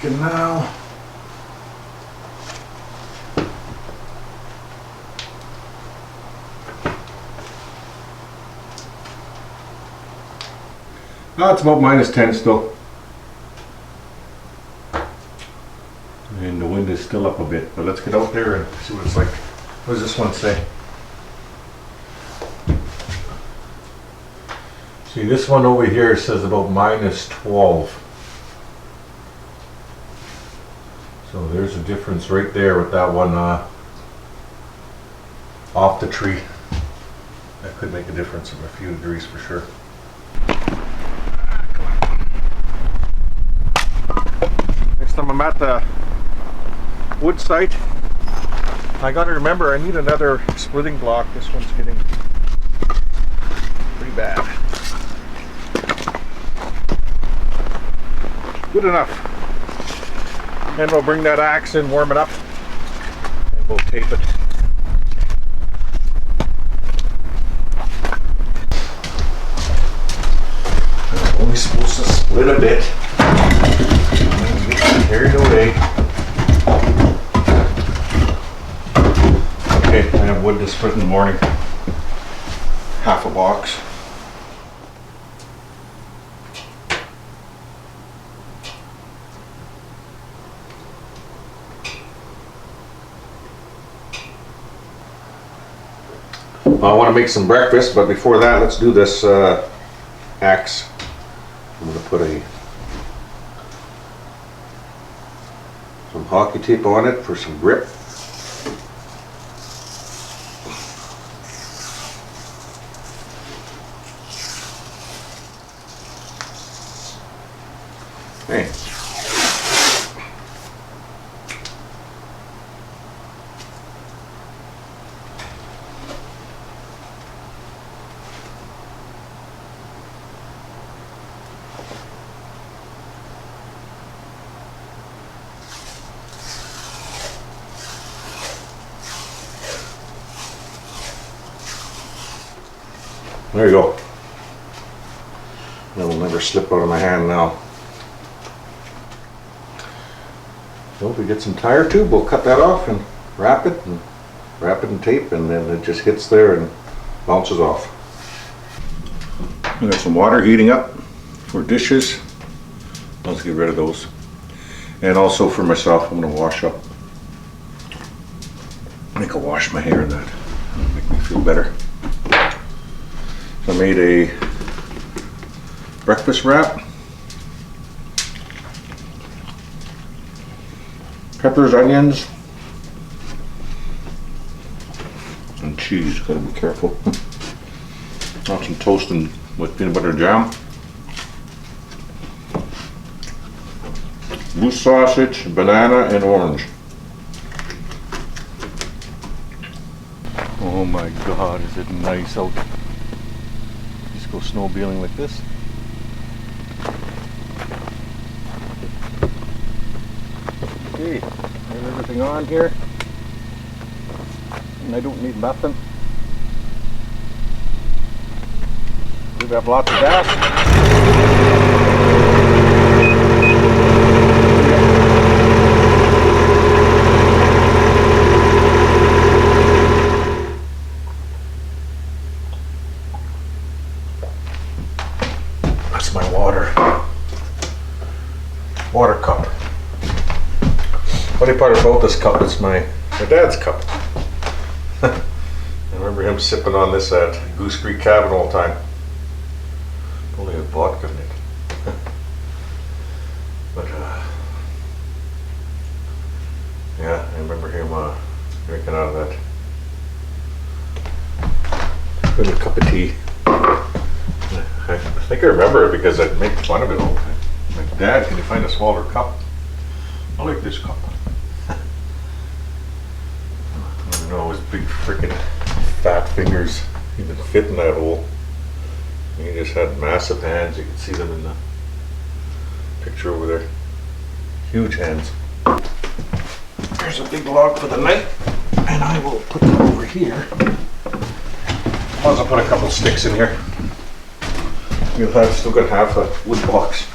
Cooking now. Oh, it's about -10 still. And the wind is still up a bit, but let's get out there and see what it's like. What does this one say? See, this one over here says about -12. So there's a difference right there with that one off the tree. That could make a difference of a few degrees for sure. Next time I'm at the wood site, I gotta remember I need another splitting block. This one's getting pretty bad. Good enough. And we'll bring that axe in, warm it up, and we'll tape it. I'm only supposed to split a bit. Get carried away. Okay, I have wood to split in the morning. Half a box. I want to make some breakfast, but before that, let's do this axe. I'm going to put some hockey tape on it for some grip. Hey. There you go. That will never slip out of my hand now. So if we get some tire tube, we'll cut that off and wrap it in tape, and then it just hits there and bounces off. I got some water heating up for dishes. Let's get rid of those. And also for myself, I'm going to wash up. I think I'll wash my hair, and that'll make me feel better. I made a breakfast wrap. Peppers, onions, and cheese. Gotta be careful. Got some toast and with peanut butter jam. Loose sausage, banana, and orange. Oh my God, is it nice out. Go snowmobiling like this. Okay, I have everything on here, and I don't need nothing. We have lots of gas. That's my water cup. Funny part about this cup is my dad's cup. I remember him sipping on this at Goose Creek Cabin all the time. Only had vodka in it. But yeah, I remember him drinking out of that. Little cup of tea. I think I remember it because I'd make fun of it all the time. Like, Dad, can you find a smaller cup? I like this cup. I don't know, his big freaking fat fingers even fit in that hole. He just had massive hands. You can see them in the picture over there. Huge hands. There's a big log for the night, and I will put that over here. I'll put a couple sticks in here. You'll have still got half a wood box.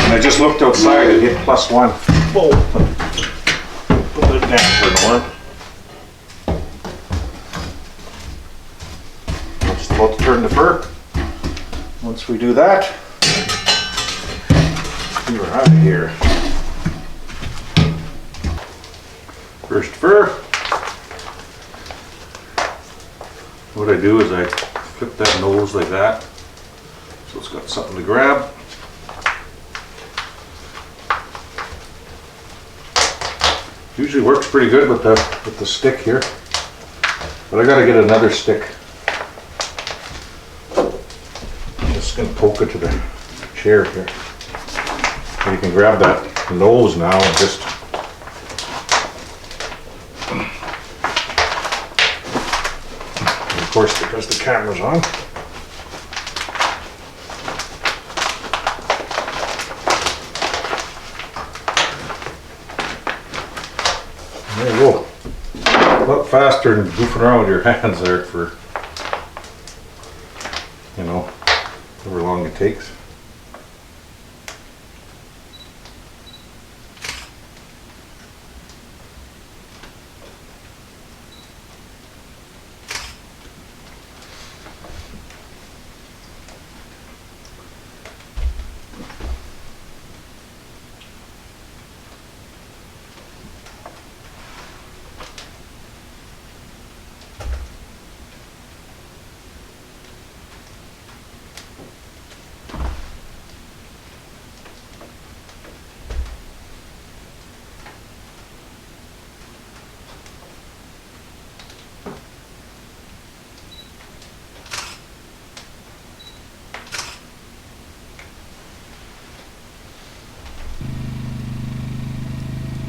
I just looked outside, it hit +1. Oh, put the damper on. I'm just about to turn the fur. Once we do that, we are out of here. First fur. What I do is I flip that nose like that, so it's got something to grab. Usually works pretty good with the stick here, but I gotta get another stick. I'm just gonna poke it to the chair here. And you can grab that nose now and just of course, because the camera's on. There you go. A lot faster than goofing around with your hands there for, you know, however long it takes.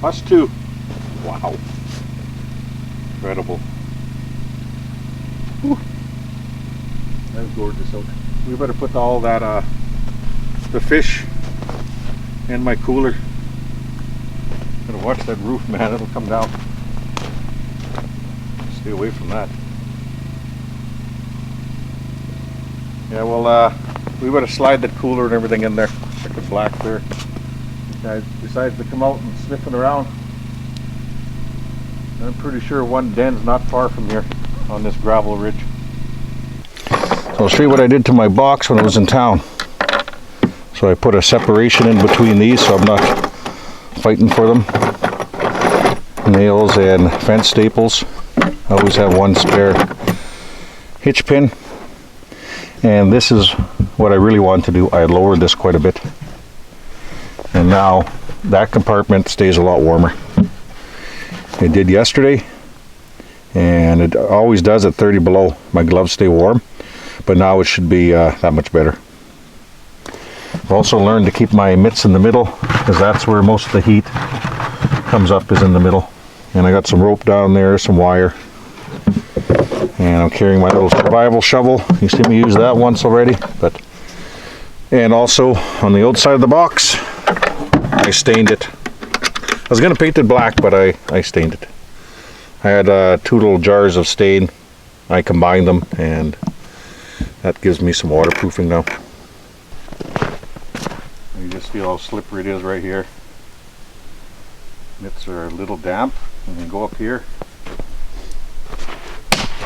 Us too. Wow. Incredible. Whew. That's gorgeous out. We better put all that, the fish in my cooler. Gotta watch that roof, man. It'll come down. Stay away from that. Yeah, well, we better slide that cooler and everything in there. Check the black there. Guy decides to come out and sniffing around. I'm pretty sure one den's not far from here on this gravel ridge. So I'll show you what I did to my box when I was in town. So I put a separation in between these so I'm not fighting for them. Nails and fence staples. I always have one spare hitch pin. And this is what I really want to do. I lowered this quite a bit. And now that compartment stays a lot warmer. It did yesterday, and it always does at 30 below. My gloves stay warm, but now it should be that much better. I've also learned to keep my mitts in the middle, because that's where most of the heat comes up, is in the middle. And I got some rope down there, some wire, and I'm carrying my little survival shovel. You see me use that once already, but and also on the outside of the box, I stained it. I was going to paint it black, but I stained it. I had 2 little jars of stain. I combined them, and that gives me some waterproofing now. You just feel how slippery it is right here. Mitts are a little damp, and then go up here.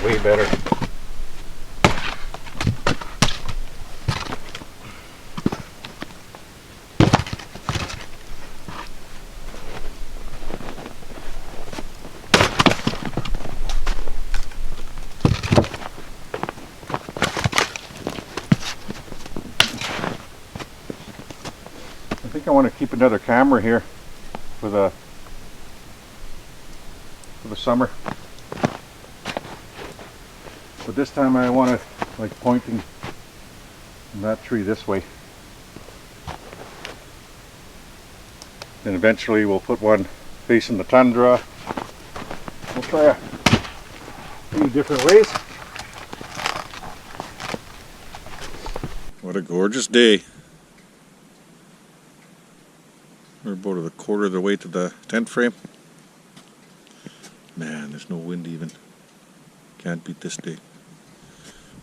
Way better. I think I want to keep another camera here for the summer, but this time I want it like pointing in that tree this way. And eventually we'll put one facing the tundra. We'll try a few different ways. What a gorgeous day. We're about a quarter of the way to the tent frame. Man, there's no wind even. Can't beat this day.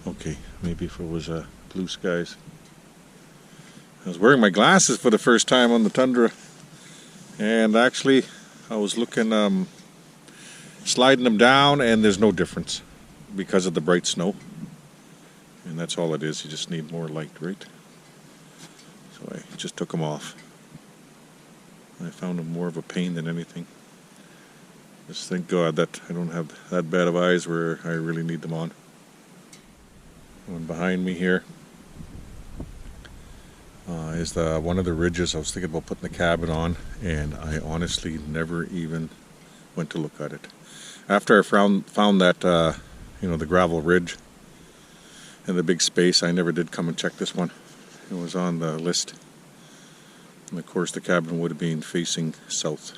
Okay, maybe if it was blue skies, I was wearing my glasses for the first time on the Tundra, and actually I was looking, sliding them down, and there's no difference because of the bright snow. And that's all it is, you just need more light, right? So I just took them off. I found them more of a pain than anything. Just thank God that I don't have that bad of eyes where I really need them on. And behind me here is one of the ridges. I was thinking about putting the cabin on, and I honestly never even went to look at it. After I found that, the gravel ridge and the big space, I never did come and check this one. It was on the list. And of course the cabin would have been facing south.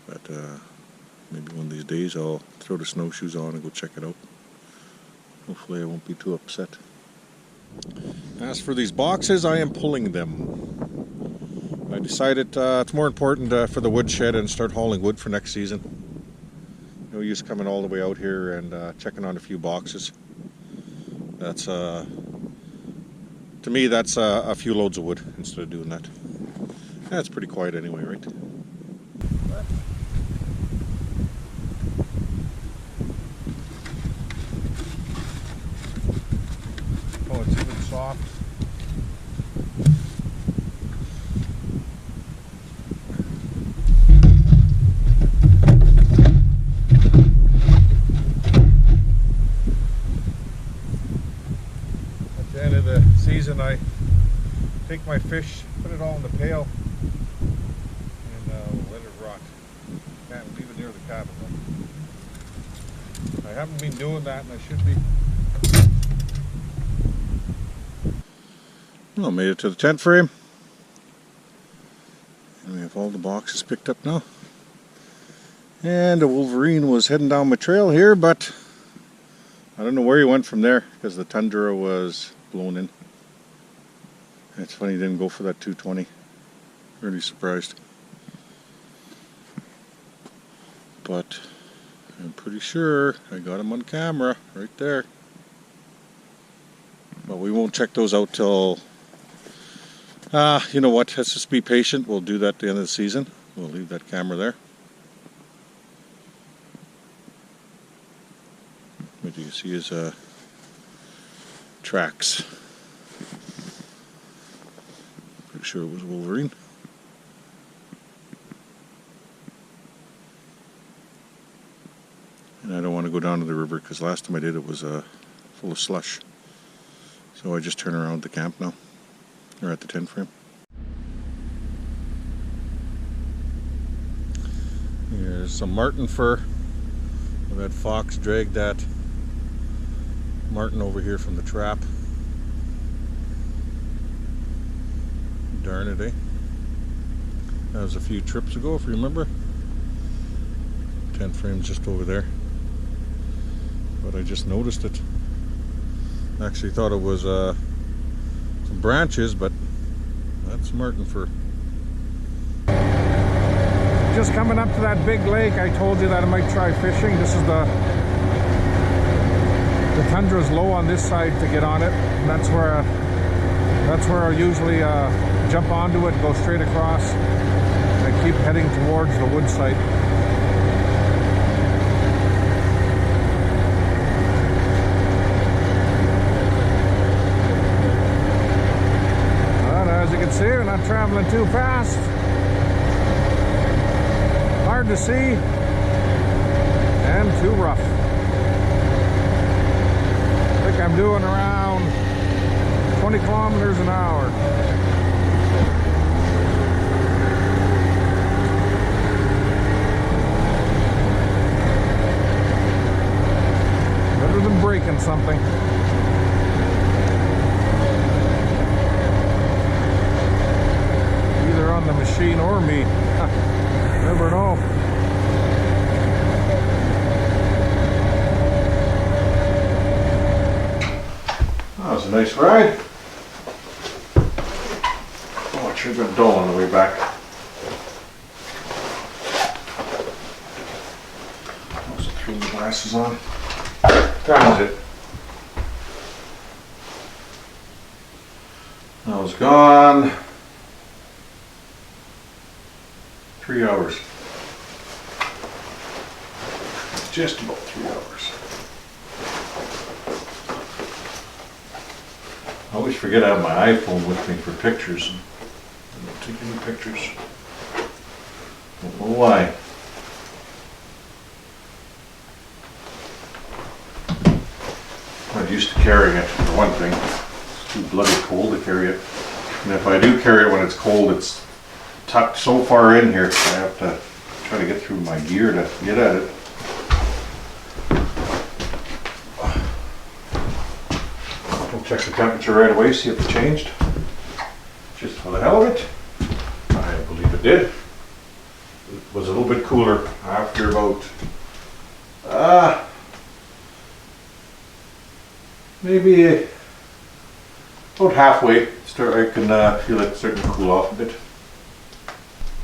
But maybe one of these days I'll throw the snowshoes on and go check it out. Hopefully I won't be too upset. As for these boxes, I am pulling them. I decided it's more important for the woodshed and start hauling wood for next season. No use coming all the way out here and checking on a few boxes. That's to me, that's a few loads of wood instead of doing that. That's pretty quiet anyway, right? Oh, it's even soft. At the end of the season, I take my fish, put it all in the pail, and let it rot. Can't leave it near the cabin though. I haven't been doing that, and I should be. Well, made it to the tent frame. And we have all the boxes picked up now. And the Wolverine was heading down my trail here, but I don't know where he went from there because the Tundra was blown in. It's funny he didn't go for that 220. Really surprised. But I'm pretty sure I got him on camera right there. But we won't check those out till you know what, let's just be patient. We'll do that at the end of the season. We'll leave that camera there. What do you see his tracks? Pretty sure it was Wolverine. And I don't want to go down to the river because last time I did it was full of slush. So I just turn around the camp now. Or at the tent frame. Here's some marten fur. That fox dragged that marten over here from the trap. Darn it, eh? That was a few trips ago, if you remember. Tent frame's just over there. But I just noticed it. Actually thought it was some branches, but that's marten fur. Just coming up to that big lake, I told you that I might try fishing. This is the Tundra's low on this side to get on it, and that's where I usually jump onto it, go straight across, and I keep heading towards the wood site. See, we're not traveling too fast. Hard to see and too rough. I think I'm doing around 20 kilometers an hour. Better than breaking something. On the machine or me. Never know. That was a nice ride. Oh, it should have been dull on the way back. Also threw the glasses on. What time is it? was gone 3 hours. Just about 3 hours. I always forget I have my iPhone with me for pictures. I don't take any pictures. Don't know why. I'm used to carrying it, for one thing. It's too bloody cold to carry it. And if I do carry it when it's cold, it's tucked so far in here, I have to try to get through my gear to get at it. We'll check the temperature right away, see if it changed. Just for the hell of it. I believe it did. It was a little bit cooler after about maybe about halfway. I can feel it starting to cool off a bit.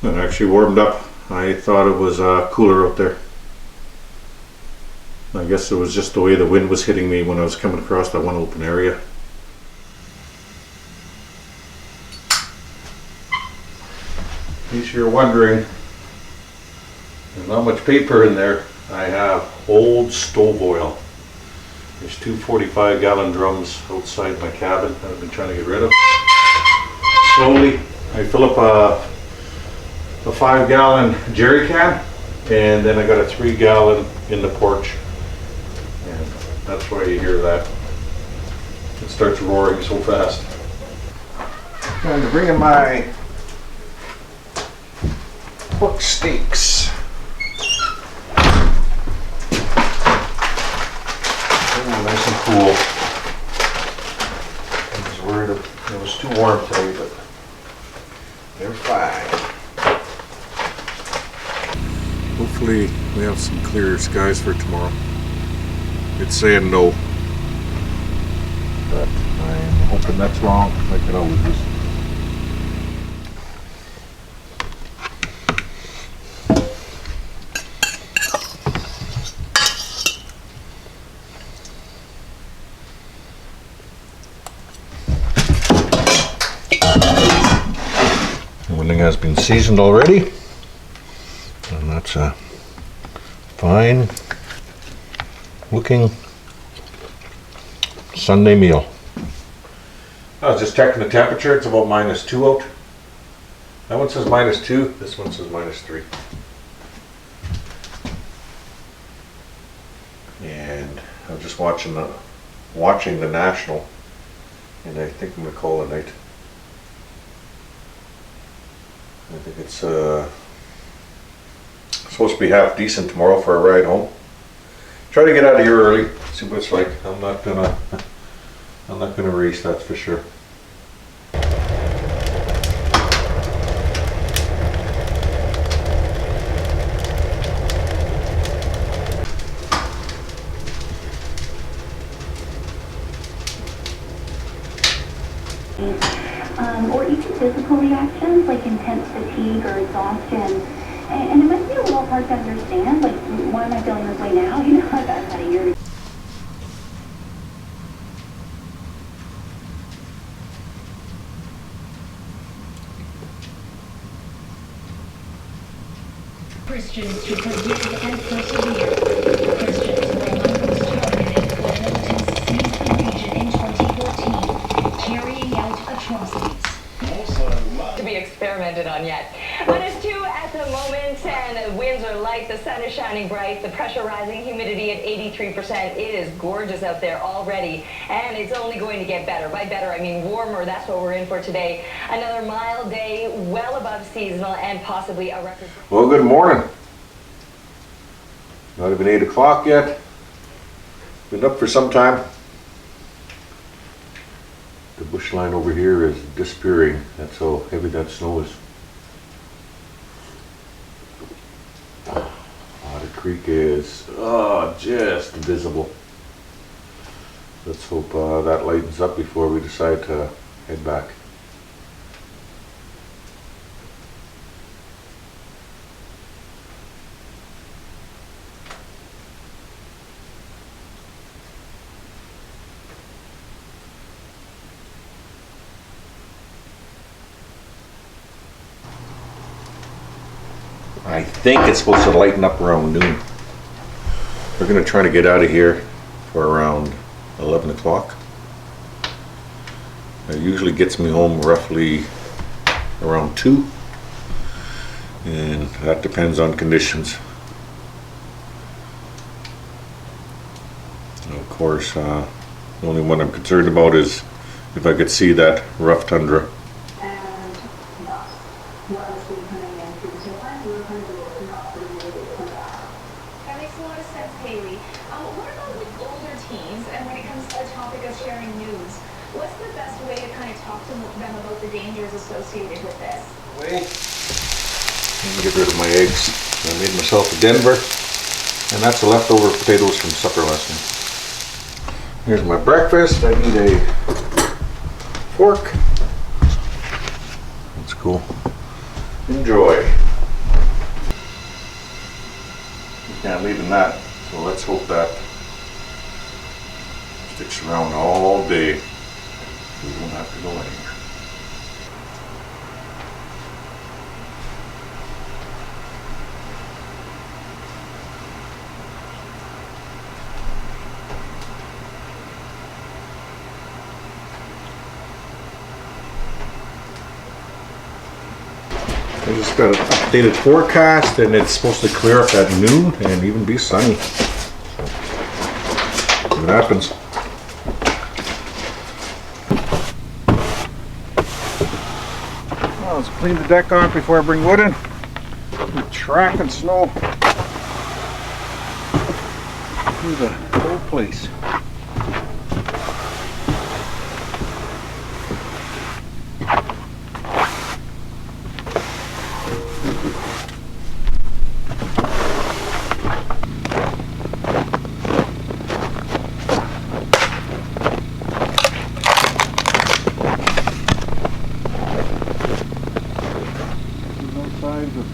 It actually warmed up. I thought it was cooler out there. I guess it was just the way the wind was hitting me when I was coming across that one open area. In case you're wondering, there's not much paper in there. I have old stove oil. There's two 45-gallon drums outside my cabin that I've been trying to get rid of. Slowly, I fill up a 5-gallon jerry can, and then I got a 3-gallon in the porch. And that's why you hear that. It starts roaring so fast. Time to bring in my pork steaks. Nice and cool. I was worried it was too warm today, but they're fine. Hopefully we have some clearer skies for tomorrow. It's saying no, but I'm hoping that's wrong, like it always is. Everything has been seasoned already, and that's a fine looking Sunday meal. I was just checking the temperature. It's about -2 out. That one says -2. This one says -3. And I was just watching the National, and I think I'm gonna call it a night. I think it's supposed to be half decent tomorrow for a ride home. Try to get out of here early, see what it's like. I'm not gonna race, that's for sure. Or even physical reactions like intense fatigue or exhaustion. And it might be a little hard to understand, like, why am I feeling this way now? You know, I've had a year. Christians should forgive and persevere. Christians were among those targeted when militants seized the region in 2014, carrying out atrocities. To be experimented on yet. -2 at the moment, and the winds are light, the sun is shining bright, the pressure rising, humidity at 83%. It is gorgeous out there already, and it's only going to get better. By better, I mean warmer. That's what we're in for today. Another mild day, well above seasonal, and possibly a record. Well, good morning. Not even 8 o'clock yet. Been up for some time. The bush line over here is disappearing. That's how heavy that snow is. Otter Creek is just visible. Let's hope that lightens up before we decide to head back. I think it's supposed to lighten up around noon. We're gonna try to get out of here for around 11 o'clock. It usually gets me home roughly around 2, and that depends on conditions. And of course, the only one I'm concerned about is if I could see that rough tundra. That makes a lot of sense, Haley. What about with older teens, and when it comes to the topic of sharing news? What's the best way to kind of talk to them about the dangers associated with this? Let me get rid of my eggs. I made myself a Denver, and that's the leftover potatoes from supper last night. Here's my breakfast. I need a fork. That's cool. Enjoy. You can't leave in that, so let's hope that sticks around all day. We don't have to go anywhere. I just got an updated forecast, and it's supposed to clear up at noon and even be sunny. See what happens. Well, let's clean the deck off before I bring wood in. We're tracking snow through the whole place.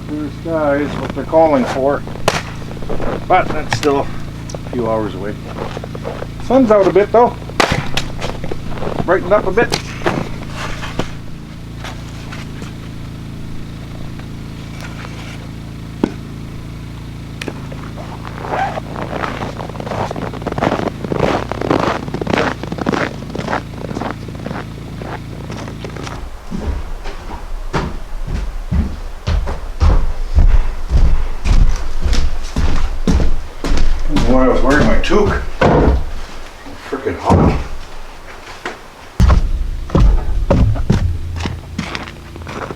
Clear skies, what they're calling for, but that's still a few hours away. Sun's out a bit though, brightened up a bit. Why I was wearing my toque. Freaking hot.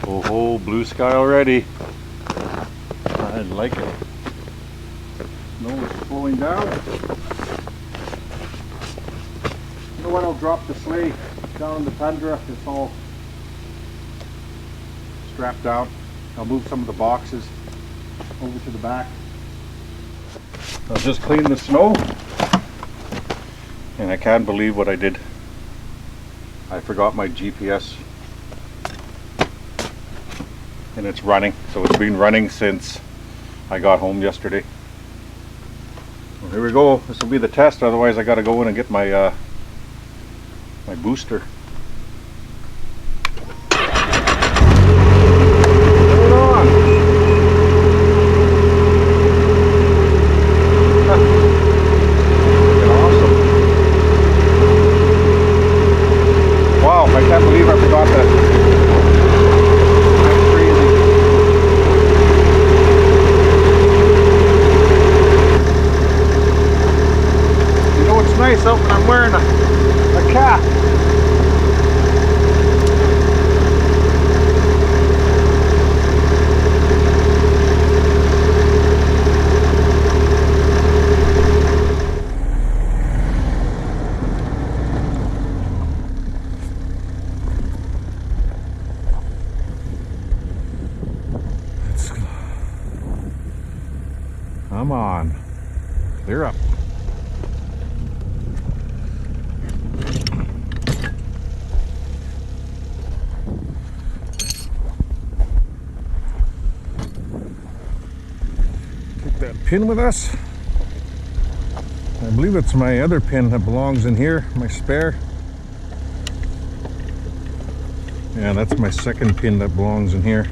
Oh, blue sky already. I like it. Snow is slowing down. You know what? I'll drop the sleigh down in the Tundra. It's all strapped down. I'll move some of the boxes over to the back. I'll just clean the snow, and I can't believe what I did. I forgot my GPS, and it's running, so it's been running since I got home yesterday. Well, here we go. This will be the test, otherwise I gotta go in and get my my booster. Out when I'm wearing a cap. Let's go. Come on. Clear up. That pin with us. I believe it's my other pin that belongs in here, my spare. Yeah, that's my second pin that belongs in here.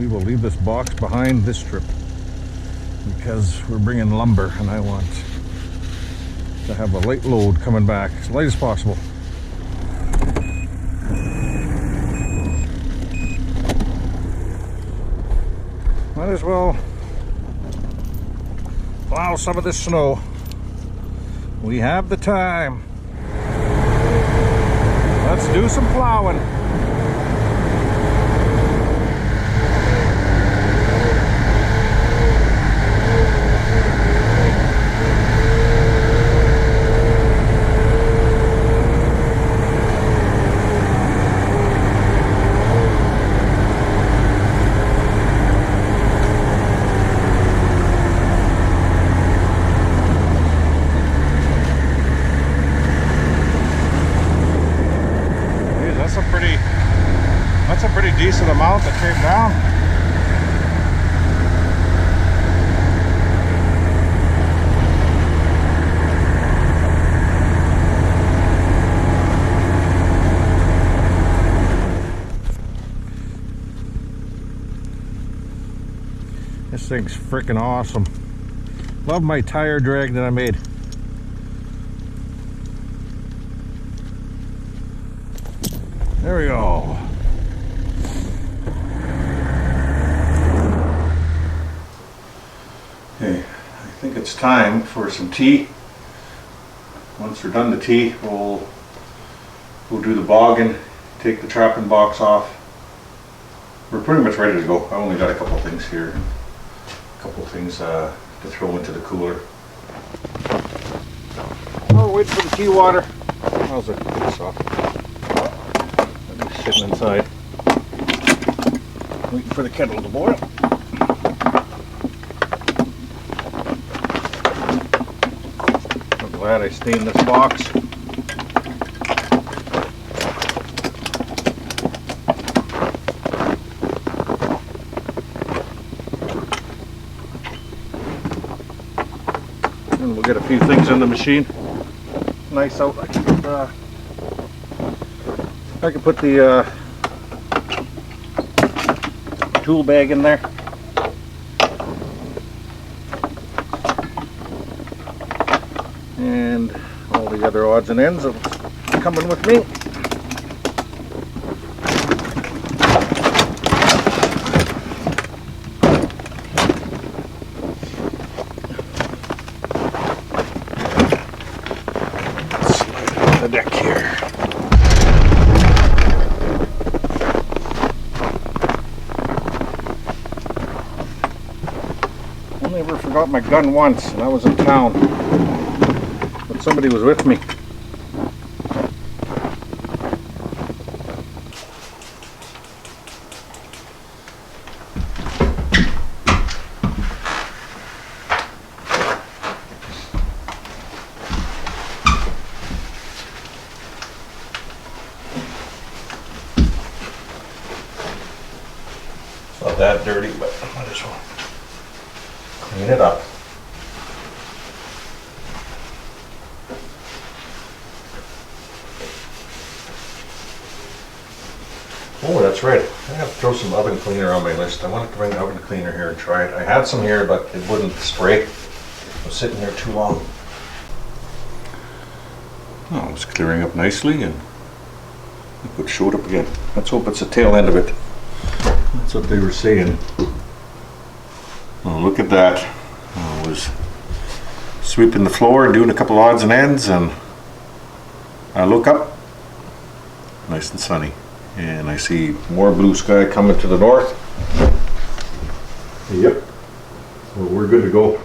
we will leave this box behind this trip because we're bringing lumber and I want to have a light load coming back, as light as possible. Might as well plow some of this snow. We have the time. Let's do some plowing. That's a pretty decent amount that came down. This thing's freaking awesome. Love my tire drag that I made. There we go. Okay, I think it's time for some tea. Once we're done the tea, we'll do the bogging, take the trapping box off. We're pretty much ready to go. I only got a couple things here, a couple things to throw into the cooler. Oh, wait for the tea water. How's it? It's off. Sitting inside, waiting for the kettle to boil. I'm glad I stained this box. And we'll get a few things in the machine. Nice out. I can put the tool bag in there. And all the other odds and ends are coming with me. Slide the deck here. Never forgot my gun once, and I was in town, but somebody was with me. It's not that dirty, but I might as well clean it up. Oh, that's right. I have to throw some oven cleaner on my list. I wanted to bring the oven cleaner here and try it. I had some here, but it wouldn't spray. It was sitting there too long. Oh, it's clearing up nicely, and look what showed up again. Let's hope it's the tail end of it. That's what they were saying. Oh, look at that. I was sweeping the floor and doing a couple odds and ends, and I look up, nice and sunny, and I see more blue sky coming to the north. Yep, well, we're good to go.